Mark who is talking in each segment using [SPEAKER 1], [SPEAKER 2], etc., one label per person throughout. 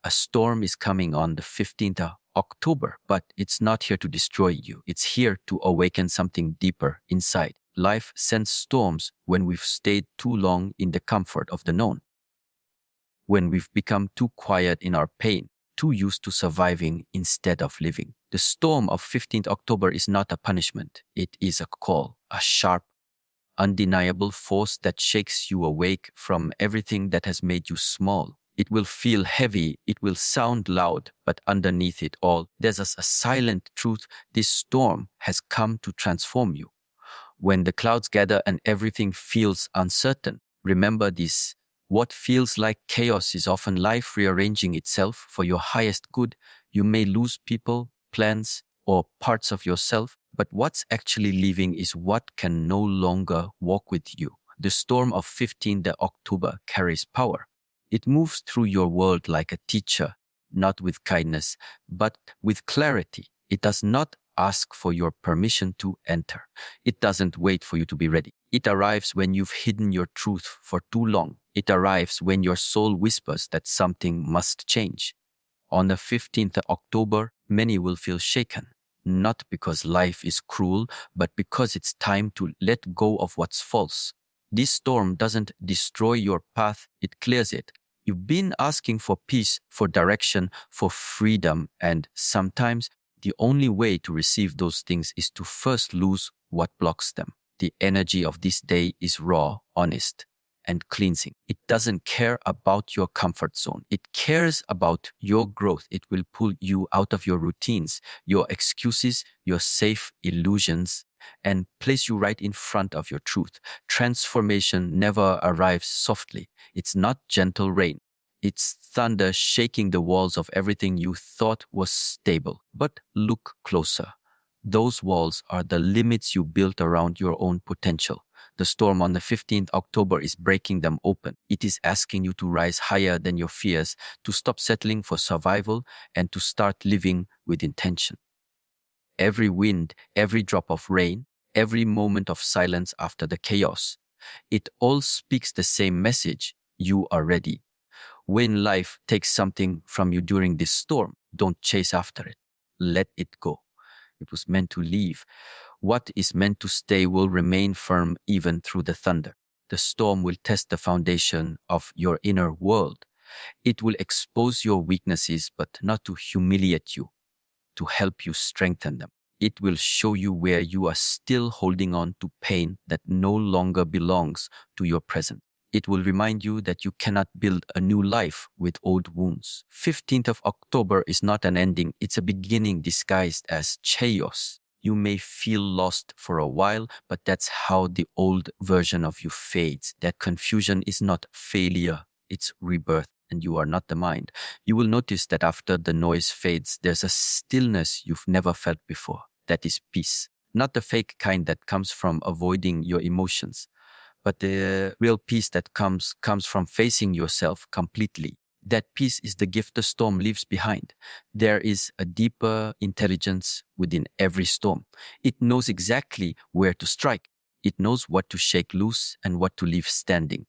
[SPEAKER 1] A storm is coming on the 15th of October, but it's not here to destroy you. It's here to awaken something deeper inside. Life sends storms when we've stayed too long in the comfort of the known, when we've become too quiet in our pain, too used to surviving instead of living. The storm of 15th October is not a punishment. It is a call, a sharp, undeniable force that shakes you awake from everything that has made you small. It will feel heavy, it will sound loud, but underneath it all, there's a silent truth. This storm has come to transform you. When the clouds gather and everything feels uncertain, remember this. What feels like chaos is often life rearranging itself for your highest good. You may lose people, plans, or parts of yourself, but what's actually leaving is what can no longer walk with you. The storm of 15th October carries power. It moves through your world like a teacher, not with kindness, but with clarity. It does not ask for your permission to enter. It doesn't wait for you to be ready. It arrives when you've hidden your truth for too long. It arrives when your soul whispers that something must change. On the 15th of October, many will feel shaken, not because life is cruel, but because it's time to let go of what's false. This storm doesn't destroy your path, it clears it. You've been asking for peace, for direction, for freedom, and sometimes the only way to receive those things is to first lose what blocks them. The energy of this day is raw, honest, and cleansing. It doesn't care about your comfort zone. It cares about your growth. It will pull you out of your routines, your excuses, your safe illusions, and place you right in front of your truth. Transformation never arrives softly. It's not gentle rain. It's thunder shaking the walls of everything you thought was stable. But look closer. Those walls are the limits you built around your own potential. The storm on the 15th October is breaking them open. It is asking you to rise higher than your fears, to stop settling for survival, and to start living with intention. Every wind, every drop of rain, every moment of silence after the chaos, it all speaks the same message. You are ready. When life takes something from you during this storm, don't chase after it. Let it go. It was meant to leave. What is meant to stay will remain firm even through the thunder. The storm will test the foundation of your inner world. It will expose your weaknesses, but not to humiliate you, to help you strengthen them. It will show you where you are still holding on to pain that no longer belongs to your present. It will remind you that you cannot build a new life with old wounds. 15th of October is not an ending, it's a beginning disguised as chaos. You may feel lost for a while, but that's how the old version of you fades. That confusion is not failure, it's rebirth, and you are not the mind. You will notice that after the noise fades, there's a stillness you've never felt before. That is peace. Not the fake kind that comes from avoiding your emotions, but the real peace that comes from facing yourself completely. That peace is the gift the storm leaves behind. There is a deeper intelligence within every storm. It knows exactly where to strike. It knows what to shake loose and what to leave standing.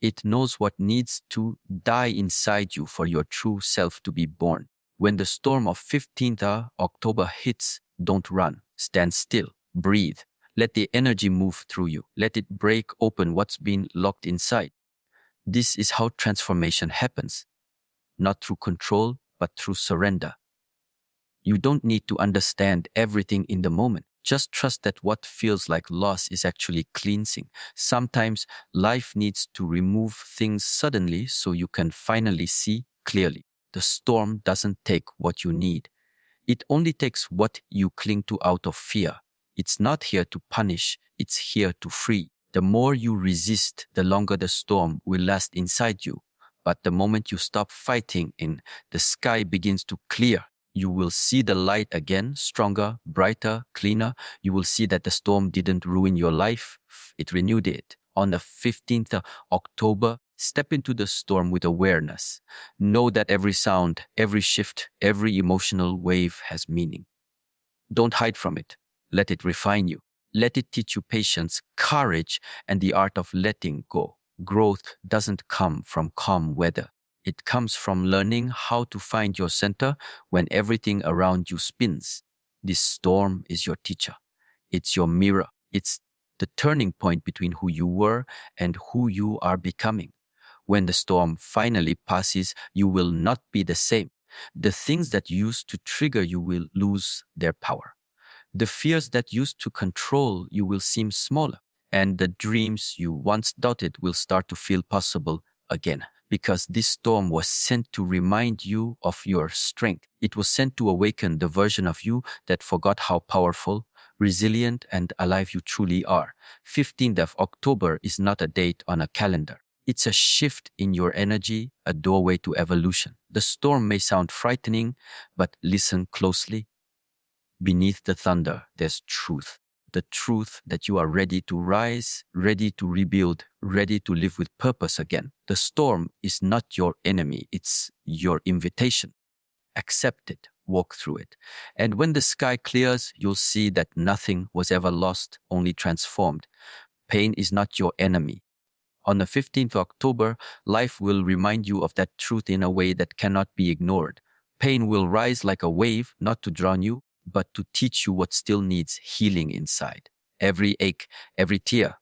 [SPEAKER 1] It knows what needs to die inside you for your true self to be born. When the storm of 15th October hits, don't run. Stand still. Breathe. Let the energy move through you. Let it break open what's been locked inside. This is how transformation happens. Not through control, but through surrender. You don't need to understand everything in the moment. Just trust that what feels like loss is actually cleansing. Sometimes life needs to remove things suddenly so you can finally see clearly. The storm doesn't take what you need. It only takes what you cling to out of fear. It's not here to punish, it's here to free. The more you resist, the longer the storm will last inside you. But the moment you stop fighting and the sky begins to clear, you will see the light again, stronger, brighter, cleaner. You will see that the storm didn't ruin your life, it renewed it. On the 15th of October, step into the storm with awareness. Know that every sound, every shift, every emotional wave has meaning. Don't hide from it. Let it refine you. Let it teach you patience, courage, and the art of letting go. Growth doesn't come from calm weather. It comes from learning how to find your center when everything around you spins. This storm is your teacher. It's your mirror. It's the turning point between who you were and who you are becoming. When the storm finally passes, you will not be the same. The things that used to trigger you will lose their power. The fears that used to control you will seem smaller, and the dreams you once doubted will start to feel possible again. Because this storm was sent to remind you of your strength. It was sent to awaken the version of you that forgot how powerful, resilient, and alive you truly are. 15th of October is not a date on a calendar. It's a shift in your energy, a doorway to evolution. The storm may sound frightening, but listen closely. Beneath the thunder, there's truth. The truth that you are ready to rise, ready to rebuild, ready to live with purpose again. The storm is not your enemy, it's your invitation. Accept it, walk through it. And when the sky clears, you'll see that nothing was ever lost, only transformed. Pain is not your enemy. On the 15th of October, life will remind you of that truth in a way that cannot be ignored. Pain will rise like a wave, not to drown you, but to teach you what still needs healing inside. Every ache, every tear,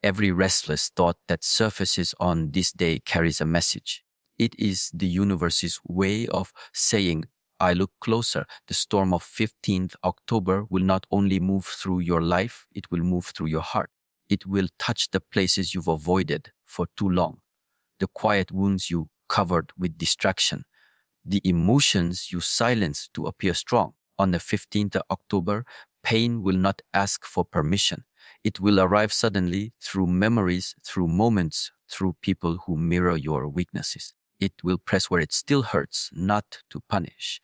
[SPEAKER 1] every restless thought that surfaces on this day carries a message. It is the universe's way of saying, I look closer. The storm of 15th October will not only move through your life, it will move through your heart. It will touch the places you've avoided for too long, the quiet wounds you covered with distraction, the emotions you silenced to appear strong. On the 15th of October, pain will not ask for permission. It will arrive suddenly through memories, through moments, through people who mirror your weaknesses. It will press where it still hurts, not to punish,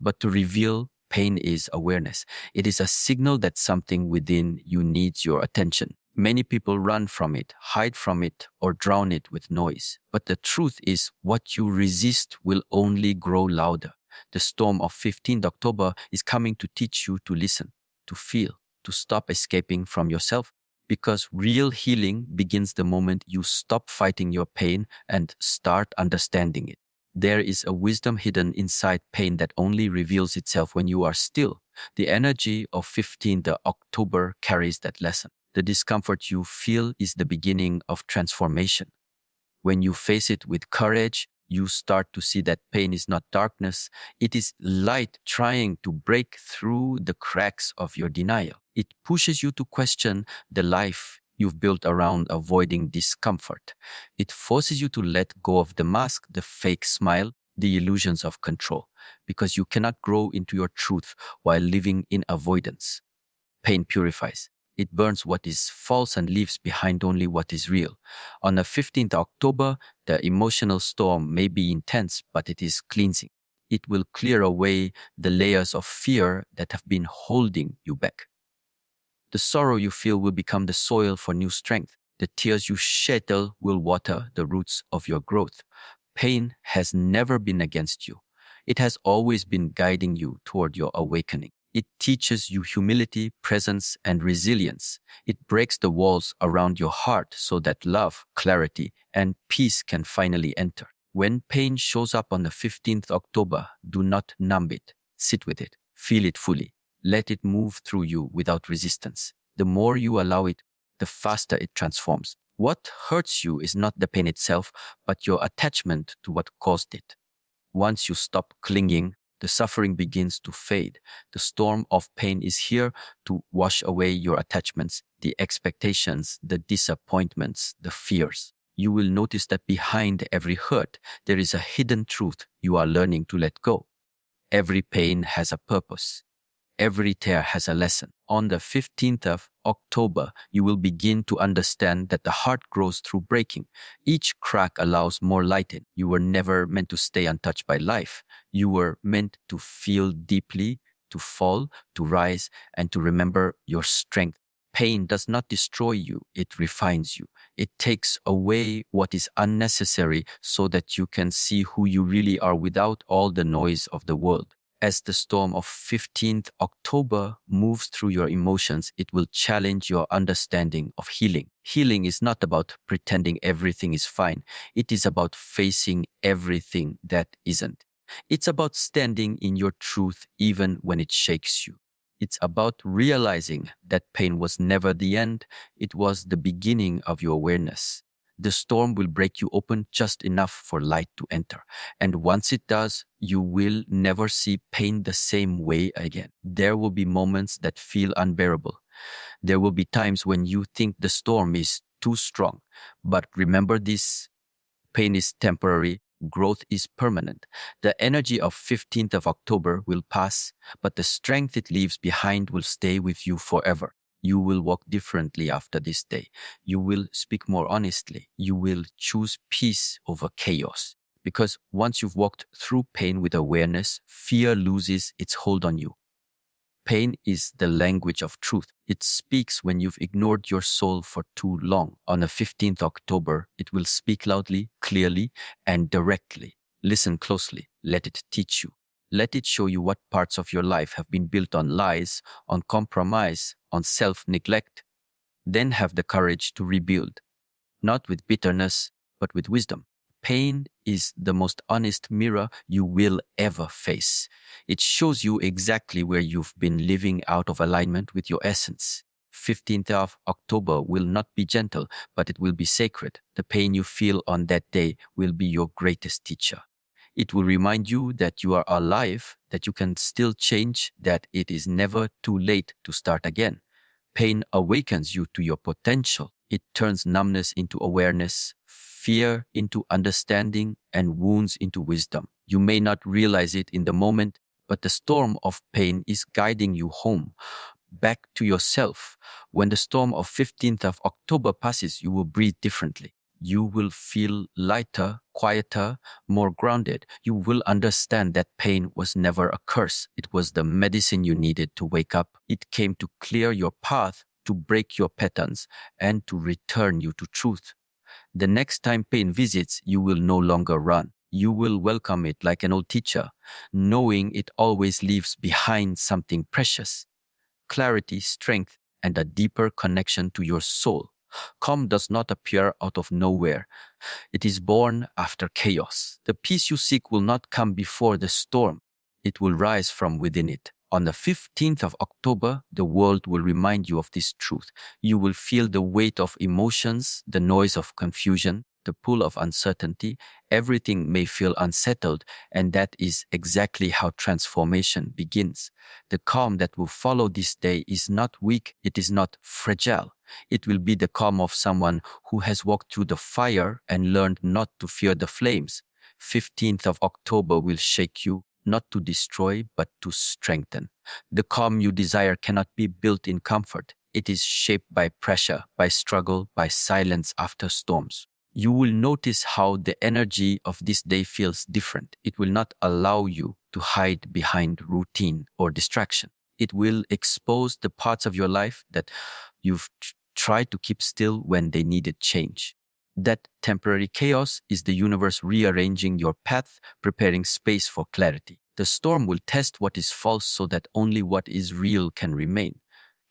[SPEAKER 1] but to reveal. Pain is awareness. It is a signal that something within you needs your attention. Many people run from it, hide from it, or drown it with noise. But the truth is, what you resist will only grow louder. The storm of 15th October is coming to teach you to listen, to feel, to stop escaping from yourself. Because real healing begins the moment you stop fighting your pain and start understanding it. There is a wisdom hidden inside pain that only reveals itself when you are still. The energy of 15th October carries that lesson. The discomfort you feel is the beginning of transformation. When you face it with courage, you start to see that pain is not darkness. It is light trying to break through the cracks of your denial. It pushes you to question the life you've built around avoiding discomfort. It forces you to let go of the mask, the fake smile, the illusions of control, because you cannot grow into your truth while living in avoidance. Pain purifies. It burns what is false and leaves behind only what is real. On the 15th October, the emotional storm may be intense, but it is cleansing. It will clear away the layers of fear that have been holding you back. The sorrow you feel will become the soil for new strength. The tears you shed will water the roots of your growth. Pain has never been against you. It has always been guiding you toward your awakening. It teaches you humility, presence, and resilience. It breaks the walls around your heart so that love, clarity, and peace can finally enter. When pain shows up on the 15th October, do not numb it. Sit with it. Feel it fully. Let it move through you without resistance. The more you allow it, the faster it transforms. What hurts you is not the pain itself, but your attachment to what caused it. Once you stop clinging, the suffering begins to fade. The storm of pain is here to wash away your attachments, the expectations, the disappointments, the fears. You will notice that behind every hurt, there is a hidden truth you are learning to let go. Every pain has a purpose. Every tear has a lesson. On the 15th of October, you will begin to understand that the heart grows through breaking. Each crack allows more light in. You were never meant to stay untouched by life. You were meant to feel deeply, to fall, to rise, and to remember your strength. Pain does not destroy you, it refines you. It takes away what is unnecessary so that you can see who you really are without all the noise of the world. As the storm of 15th October moves through your emotions, it will challenge your understanding of healing. Healing is not about pretending everything is fine. It is about facing everything that isn't. It's about standing in your truth even when it shakes you. It's about realizing that pain was never the end, it was the beginning of your awareness. The storm will break you open just enough for light to enter. And once it does, you will never see pain the same way again. There will be moments that feel unbearable. There will be times when you think the storm is too strong. But remember this: pain is temporary, growth is permanent. The energy of 15th of October will pass, but the strength it leaves behind will stay with you forever. You will walk differently after this day. You will speak more honestly. You will choose peace over chaos. Because once you've walked through pain with awareness, fear loses its hold on you. Pain is the language of truth. It speaks when you've ignored your soul for too long. On the 15th October, it will speak loudly, clearly, and directly. Listen closely. Let it teach you. Let it show you what parts of your life have been built on lies, on compromise, on self-neglect. Then have the courage to rebuild, not with bitterness, but with wisdom. Pain is the most honest mirror you will ever face. It shows you exactly where you've been living out of alignment with your essence. 15th of October will not be gentle, but it will be sacred. The pain you feel on that day will be your greatest teacher. It will remind you that you are alive, that you can still change, that it is never too late to start again. Pain awakens you to your potential. It turns numbness into awareness, fear into understanding, and wounds into wisdom. You may not realize it in the moment, but the storm of pain is guiding you home, back to yourself. When the storm of 15th of October passes, you will breathe differently. You will feel lighter, quieter, more grounded. You will understand that pain was never a curse. It was the medicine you needed to wake up. It came to clear your path, to break your patterns, and to return you to truth. The next time pain visits, you will no longer run. You will welcome it like an old teacher, knowing it always leaves behind something precious: clarity, strength, and a deeper connection to your soul. Calm does not appear out of nowhere. It is born after chaos. The peace you seek will not come before the storm. It will rise from within it. On the 15th of October, the world will remind you of this truth. You will feel the weight of emotions, the noise of confusion, the pull of uncertainty. Everything may feel unsettled, and that is exactly how transformation begins. The calm that will follow this day is not weak, it is not fragile. It will be the calm of someone who has walked through the fire and learned not to fear the flames. 15th of October will shake you, not to destroy, but to strengthen. The calm you desire cannot be built in comfort. It is shaped by pressure, by struggle, by silence after storms. You will notice how the energy of this day feels different. It will not allow you to hide behind routine or distraction. It will expose the parts of your life that you've tried to keep still when they needed change. That temporary chaos is the universe rearranging your path, preparing space for clarity. The storm will test what is false so that only what is real can remain.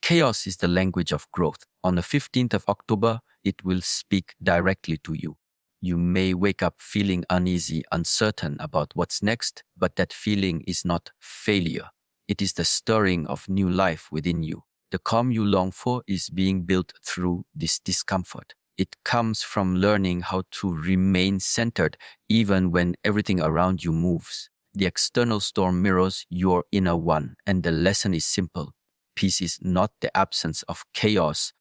[SPEAKER 1] Chaos is the language of growth. On the 15th of October, it will speak directly to you. You may wake up feeling uneasy, uncertain about what's next, but that feeling is not failure. It is the stirring of new life within you. The calm you long for is being built through this discomfort. It comes from learning how to remain centered even when everything around you moves. The external storm mirrors your inner one, and the lesson is simple. Peace is not the absence of chaos.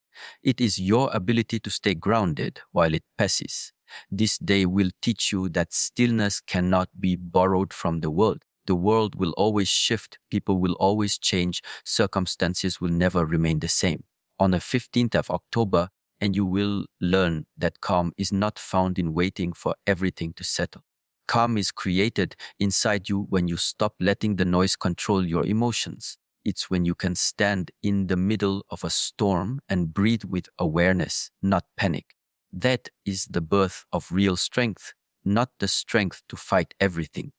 [SPEAKER 1] It is your ability to stay grounded while it passes. This day will teach you that stillness cannot be borrowed from the world. The world will always shift, people will always change, circumstances will never remain the same. On the 15th of October, and you will learn that calm is not found in waiting for everything to settle. Calm is created inside you when you stop letting the noise control your emotions. It's when you can stand in the middle of a storm and breathe with awareness, not panic. That is the birth of real strength, not the strength to fight everything,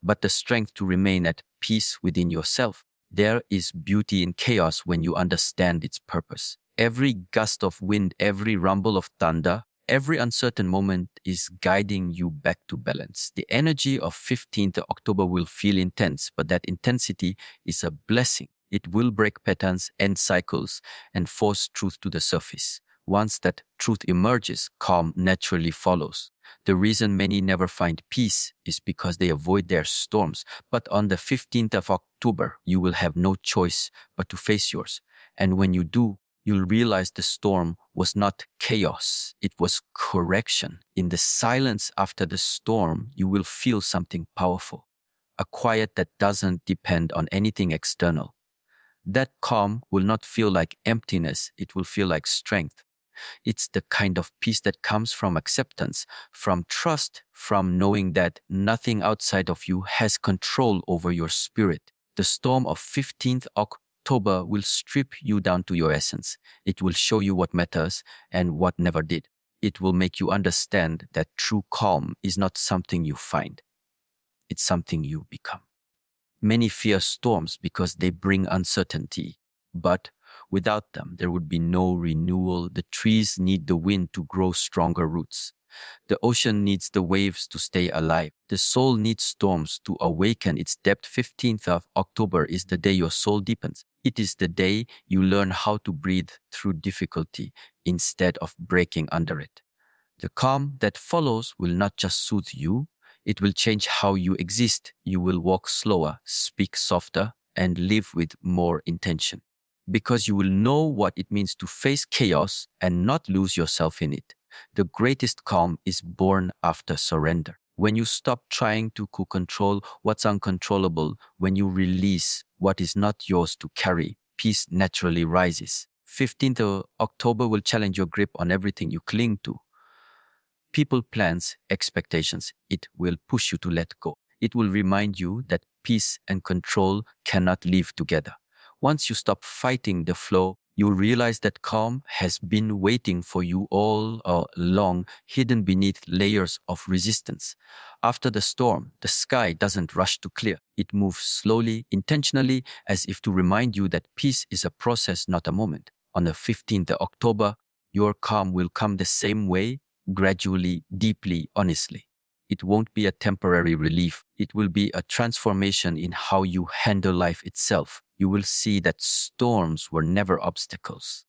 [SPEAKER 1] but the strength to remain at peace within yourself. There is beauty in chaos when you understand its purpose. Every gust of wind, every rumble of thunder, every uncertain moment is guiding you back to balance. The energy of 15th October will feel intense, but that intensity is a blessing. It will break patterns, end cycles, and force truth to the surface. Once that truth emerges, calm naturally follows. The reason many never find peace is because they avoid their storms. But on the 15th of October, you will have no choice but to face yours. And when you do, you'll realize the storm was not chaos, it was correction. In the silence after the storm, you will feel something powerful, a quiet that doesn't depend on anything external. That calm will not feel like emptiness, it will feel like strength. It's the kind of peace that comes from acceptance, from trust, from knowing that nothing outside of you has control over your spirit. The storm of 15th October will strip you down to your essence. It will show you what matters and what never did. It will make you understand that true calm is not something you find. It's something you become. Many fear storms because they bring uncertainty, but without them, there would be no renewal. The trees need the wind to grow stronger roots. The ocean needs the waves to stay alive. The soul needs storms to awaken its depth. 15th of October is the day your soul deepens. It is the day you learn how to breathe through difficulty instead of breaking under it. The calm that follows will not just soothe you, it will change how you exist. You will walk slower, speak softer, and live with more intention. Because you will know what it means to face chaos and not lose yourself in it. The greatest calm is born after surrender. When you stop trying to control what's uncontrollable, when you release what is not yours to carry, peace naturally rises. 15th of October will challenge your grip on everything you cling to. People, plans, expectations. It will push you to let go. It will remind you that peace and control cannot live together. Once you stop fighting the flow, you'll realize that calm has been waiting for you all along, hidden beneath layers of resistance. After the storm, the sky doesn't rush to clear. It moves slowly, intentionally, as if to remind you that peace is a process, not a moment. On the 15th of October, your calm will come the same way, gradually, deeply, honestly. It won't be a temporary relief. It will be a transformation in how you handle life itself. You will see that storms were never obstacles.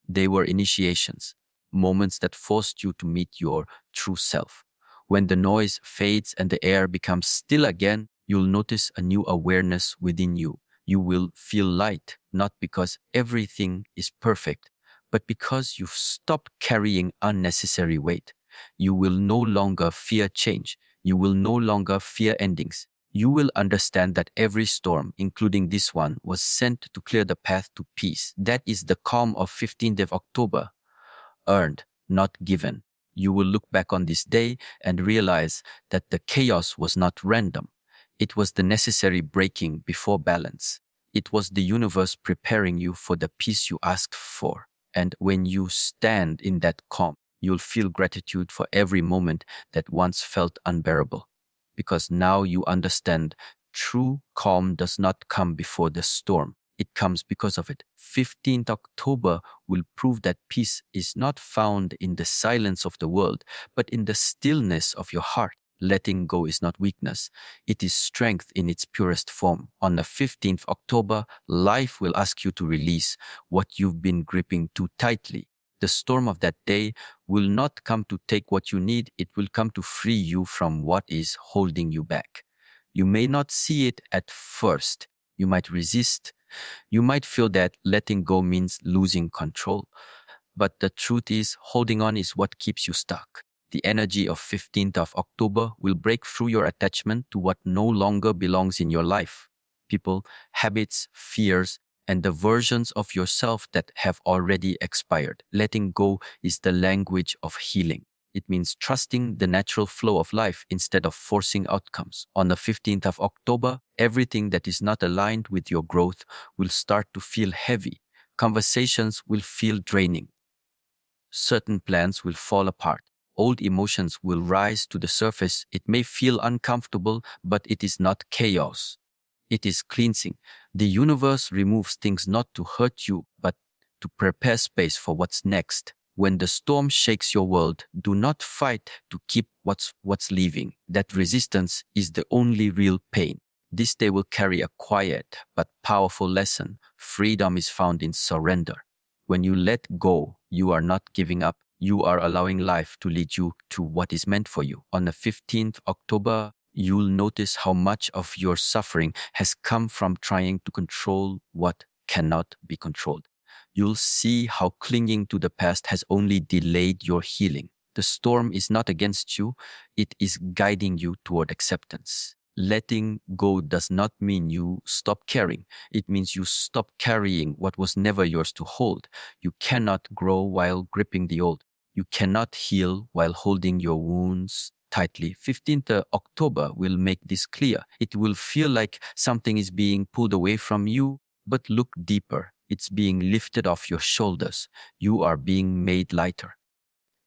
[SPEAKER 1] They were initiations, moments that forced you to meet your true self. When the noise fades and the air becomes still again, you'll notice a new awareness within you. You will feel light, not because everything is perfect, but because you've stopped carrying unnecessary weight. You will no longer fear change. You will no longer fear endings. You will understand that every storm, including this one, was sent to clear the path to peace. That is the calm of 15th of October. Earned, not given. You will look back on this day and realize that the chaos was not random. It was the necessary breaking before balance. It was the universe preparing you for the peace you asked for. And when you stand in that calm, you'll feel gratitude for every moment that once felt unbearable. Because now you understand true calm does not come before the storm. It comes because of it. 15th October will prove that peace is not found in the silence of the world, but in the stillness of your heart. Letting go is not weakness. It is strength in its purest form. On the 15th October, life will ask you to release what you've been gripping too tightly. The storm of that day will not come to take what you need. It will come to free you from what is holding you back. You may not see it at first. You might resist. You might feel that letting go means losing control. But the truth is, holding on is what keeps you stuck. The energy of 15th of October will break through your attachment to what no longer belongs in your life. People, habits, fears, and the versions of yourself that have already expired. Letting go is the language of healing. It means trusting the natural flow of life instead of forcing outcomes. On the 15th of October, everything that is not aligned with your growth will start to feel heavy. Conversations will feel draining. Certain plans will fall apart. old emotions will rise to the surface. It may feel uncomfortable, but it is not chaos. It is cleansing. The universe removes things not to hurt you, but to prepare space for what's next. When the storm shakes your world, do not fight to keep what's leaving. That resistance is the only real pain. This day will carry a quiet but powerful lesson. Freedom is found in surrender. When you let go, you are not giving up. You are allowing life to lead you to what is meant for you. On the 15th October, you'll notice how much of your suffering has come from trying to control what cannot be controlled. You'll see how clinging to the past has only delayed your healing. The storm is not against you, it is guiding you toward acceptance. Letting go does not mean you stop caring. It means you stop carrying what was never yours to hold. You cannot grow while gripping the old. You cannot heal while holding your wounds tightly. 15th October will make this clear. It will feel like something is being pulled away from you, but look deeper. It's being lifted off your shoulders. You are being made lighter.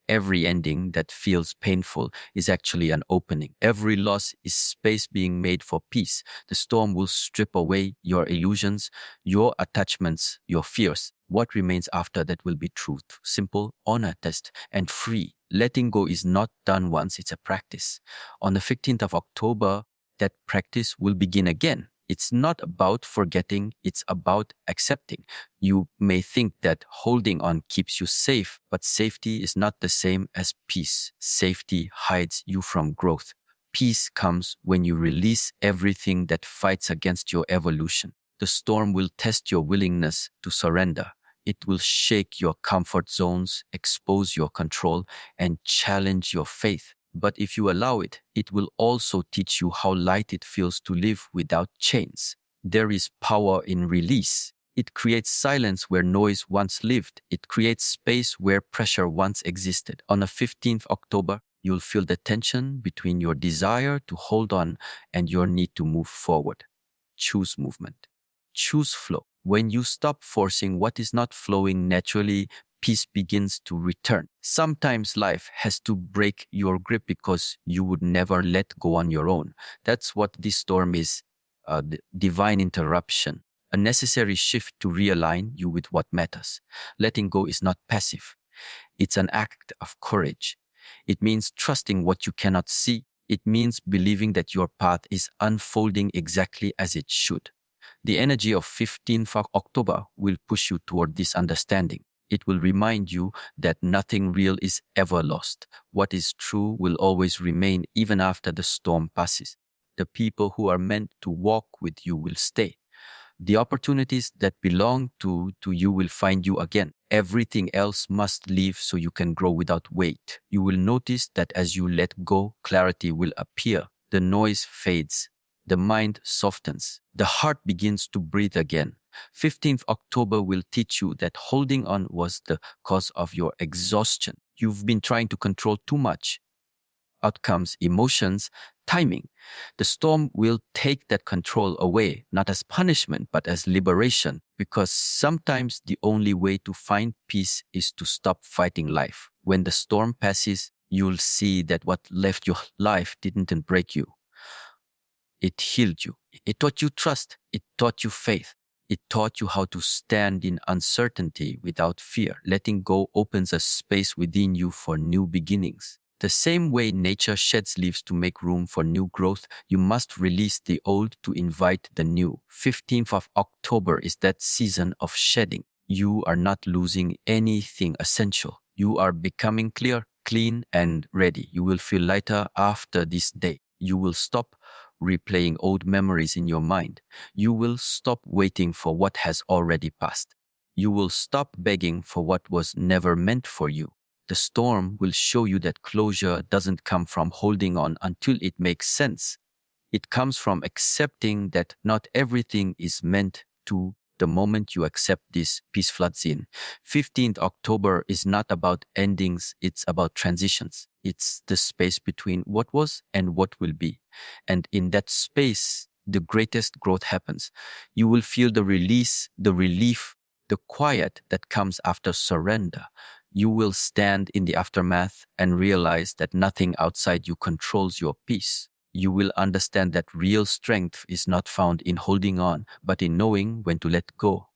[SPEAKER 1] Every ending that feels painful is actually an opening. Every loss is space being made for peace. The storm will strip away your illusions, your attachments, your fears. What remains after that will be truth, simple, honest, and free. Letting go is not done once, it's a practice. On the 15th of October, that practice will begin again. It's not about forgetting, it's about accepting. You may think that holding on keeps you safe, but safety is not the same as peace. Safety hides you from growth. Peace comes when you release everything that fights against your evolution. The storm will test your willingness to surrender. It will shake your comfort zones, expose your control, and challenge your faith. But if you allow it, it will also teach you how light it feels to live without chains. There is power in release. It creates silence where noise once lived. It creates space where pressure once existed. On the 15th October, you'll feel the tension between your desire to hold on and your need to move forward. Choose movement. Choose flow. When you stop forcing what is not flowing naturally, peace begins to return. Sometimes life has to break your grip because you would never let go on your own. That's what this storm is, divine interruption, a necessary shift to realign you with what matters. Letting go is not passive. It's an act of courage. It means trusting what you cannot see. It means believing that your path is unfolding exactly as it should. The energy of 15th of October will push you toward this understanding. It will remind you that nothing real is ever lost. What is true will always remain even after the storm passes. The people who are meant to walk with you will stay. The opportunities that belong to you will find you again. Everything else must leave so you can grow without weight. You will notice that as you let go, clarity will appear. The noise fades. The mind softens. The heart begins to breathe again. 15th October will teach you that holding on was the cause of your exhaustion. You've been trying to control too much. Outcomes, emotions, timing. The storm will take that control away, not as punishment, but as liberation, because sometimes the only way to find peace is to stop fighting life. When the storm passes, you'll see that what left your life didn't break you. It healed you. It taught you trust. It taught you faith. It taught you how to stand in uncertainty without fear. Letting go opens a space within you for new beginnings. The same way nature sheds leaves to make room for new growth, you must release the old to invite the new. 15th of October is that season of shedding. You are not losing anything essential. You are becoming clear, clean, and ready. You will feel lighter after this day. You will stop replaying old memories in your mind. You will stop waiting for what has already passed. You will stop begging for what was never meant for you. The storm will show you that closure doesn't come from holding on until it makes sense. It comes from accepting that not everything is meant to. The moment you accept this, peace floods in. 15th October is not about endings, it's about transitions. It's the space between what was and what will be. And in that space, the greatest growth happens. You will feel the release, the relief, the quiet that comes after surrender. You will stand in the aftermath and realize that nothing outside you controls your peace. You will understand that real strength is not found in holding on, but in knowing when to let go.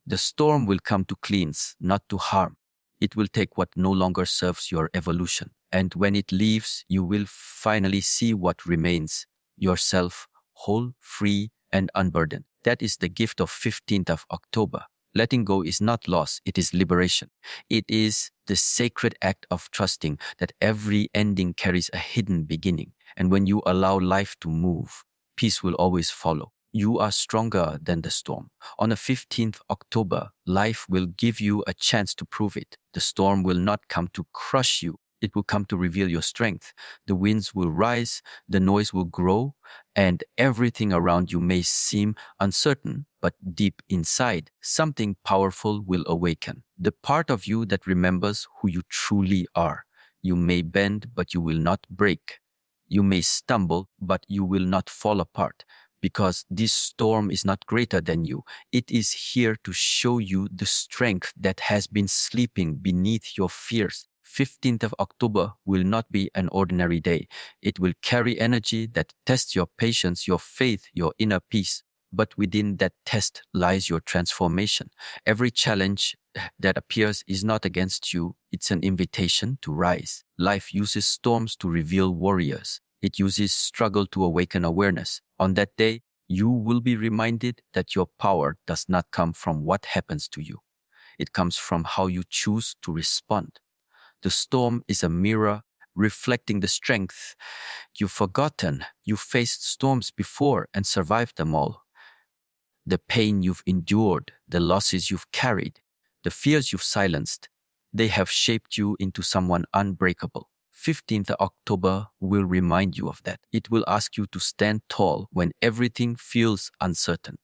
[SPEAKER 1] The storm will come to cleanse, not to harm. It will take what no longer serves your evolution. And when it leaves, you will finally see what remains yourself, whole, free, and unburdened. That is the gift of 15th of October. Letting go is not loss, it is liberation. It is the sacred act of trusting that every ending carries a hidden beginning. And when you allow life to move, peace will always follow. You are stronger than the storm. On the 15th October, life will give you a chance to prove it. The storm will not come to crush you. It will come to reveal your strength. The winds will rise, the noise will grow, and everything around you may seem uncertain, but deep inside, something powerful will awaken. The part of you that remembers who you truly are. You may bend, but you will not break. You may stumble, but you will not fall apart. Because this storm is not greater than you. It is here to show you the strength that has been sleeping beneath your fears. 15th of October will not be an ordinary day. It will carry energy that tests your patience, your faith, your inner peace. But within that test lies your transformation. Every challenge that appears is not against you. It's an invitation to rise. Life uses storms to reveal warriors. It uses struggle to awaken awareness. On that day, you will be reminded that your power does not come from what happens to you. It comes from how you choose to respond. The storm is a mirror reflecting the strength you've forgotten. You faced storms before and survived them all. The pain you've endured, the losses you've carried, the fears you've silenced, they have shaped you into someone unbreakable. 15th October will remind you of that. It will ask you to stand tall when everything feels uncertain.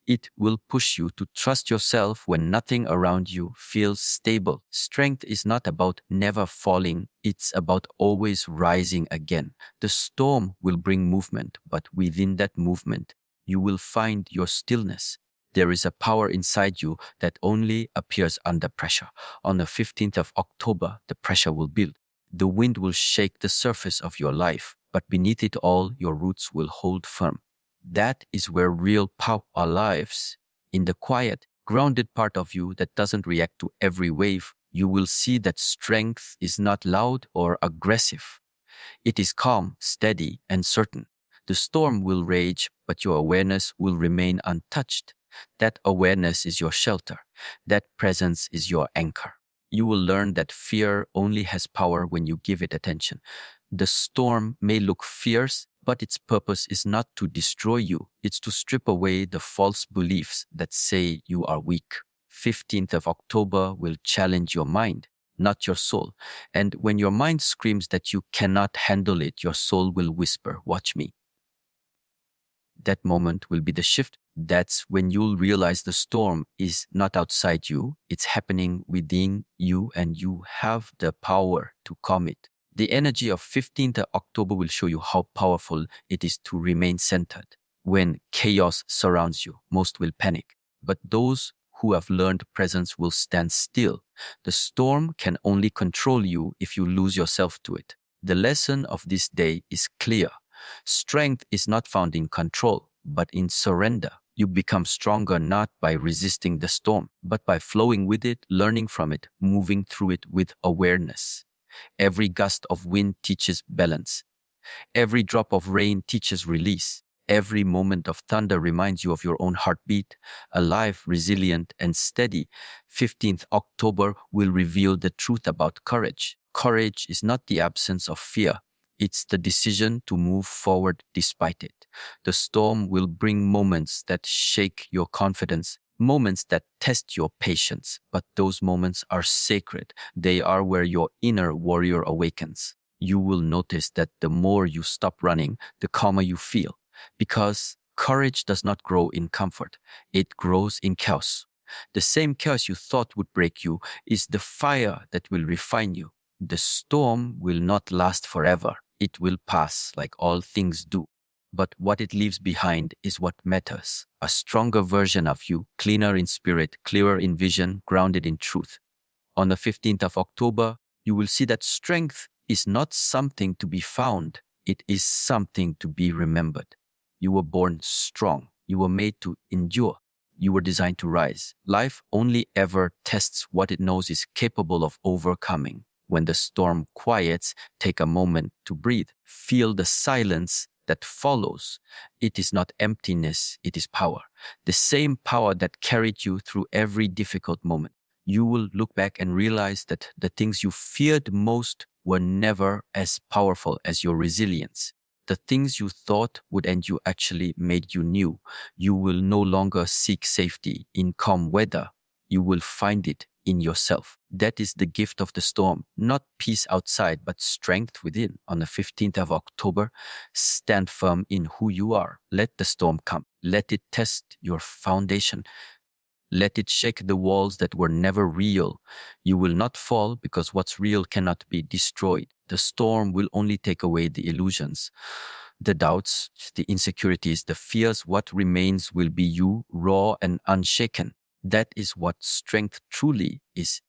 [SPEAKER 1] It will push you to trust yourself when nothing around you feels stable. Strength is not about never falling, it's about always rising again. The storm will bring movement, but within that movement, you will find your stillness. There is a power inside you that only appears under pressure. On the 15th of October, the pressure will build. The wind will shake the surface of your life, but beneath it all, your roots will hold firm. That is where real power lives. In the quiet, grounded part of you that doesn't react to every wave, you will see that strength is not loud or aggressive. It is calm, steady, and certain. The storm will rage, but your awareness will remain untouched. That awareness is your shelter. That presence is your anchor. You will learn that fear only has power when you give it attention. The storm may look fierce, but its purpose is not to destroy you. It's to strip away the false beliefs that say you are weak. 15th of October will challenge your mind, not your soul. And when your mind screams that you cannot handle it, your soul will whisper, "Watch me." That moment will be the shift. That's when you'll realize the storm is not outside you, it's happening within you, and you have the power to calm it. The energy of 15th October will show you how powerful it is to remain centered. When chaos surrounds you, most will panic. But those who have learned presence will stand still. The storm can only control you if you lose yourself to it. The lesson of this day is clear. Strength is not found in control, but in surrender. You become stronger not by resisting the storm, but by flowing with it, learning from it, moving through it with awareness. Every gust of wind teaches balance. Every drop of rain teaches release. Every moment of thunder reminds you of your own heartbeat, alive, resilient, and steady. 15th October will reveal the truth about courage. Courage is not the absence of fear. It's the decision to move forward despite it. The storm will bring moments that shake your confidence, moments that test your patience, but those moments are sacred. They are where your inner warrior awakens. You will notice that the more you stop running, the calmer you feel, because courage does not grow in comfort. It grows in chaos. The same chaos you thought would break you is the fire that will refine you. The storm will not last forever. It will pass like all things do. But what it leaves behind is what matters. A stronger version of you, cleaner in spirit, clearer in vision, grounded in truth. On the 15th of October, you will see that strength is not something to be found. It is something to be remembered. You were born strong. You were made to endure. You were designed to rise. Life only ever tests what it knows is capable of overcoming. When the storm quiets, take a moment to breathe. Feel the silence that follows. It is not emptiness, it is power. The same power that carried you through every difficult moment. You will look back and realize that the things you feared most were never as powerful as your resilience. The things you thought would end you actually made you new. You will no longer seek safety in calm weather. You will find it in yourself. That is the gift of the storm, not peace outside, but strength within. On the 15th of October, stand firm in who you are. Let the storm come. Let it test your foundation. Let it shake the walls that were never real. You will not fall because what's real cannot be destroyed. The storm will only take away the illusions, the doubts, the insecurities, the fears. What remains will be you, raw and unshaken. That is what strength truly is.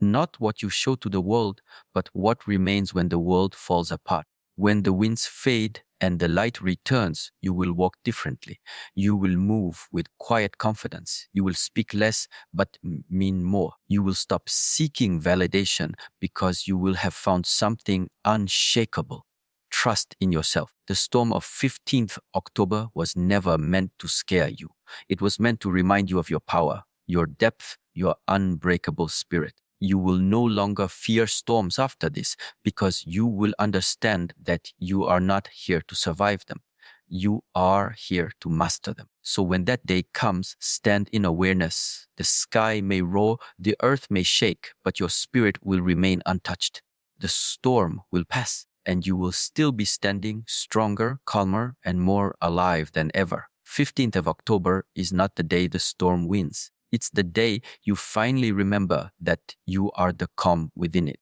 [SPEAKER 1] Not what you show to the world, but what remains when the world falls apart. When the winds fade and the light returns, you will walk differently. You will move with quiet confidence. You will speak less, but mean more. You will stop seeking validation because you will have found something unshakable. Trust in yourself. The storm of 15th October was never meant to scare you. It was meant to remind you of your power, your depth, your unbreakable spirit. You will no longer fear storms after this because you will understand that you are not here to survive them. You are here to master them. So when that day comes, stand in awareness. The sky may roar, the earth may shake, but your spirit will remain untouched. The storm will pass, and you will still be standing stronger, calmer, and more alive than ever. 15th of October is not the day the storm wins. It's the day you finally remember that you are the calm within it.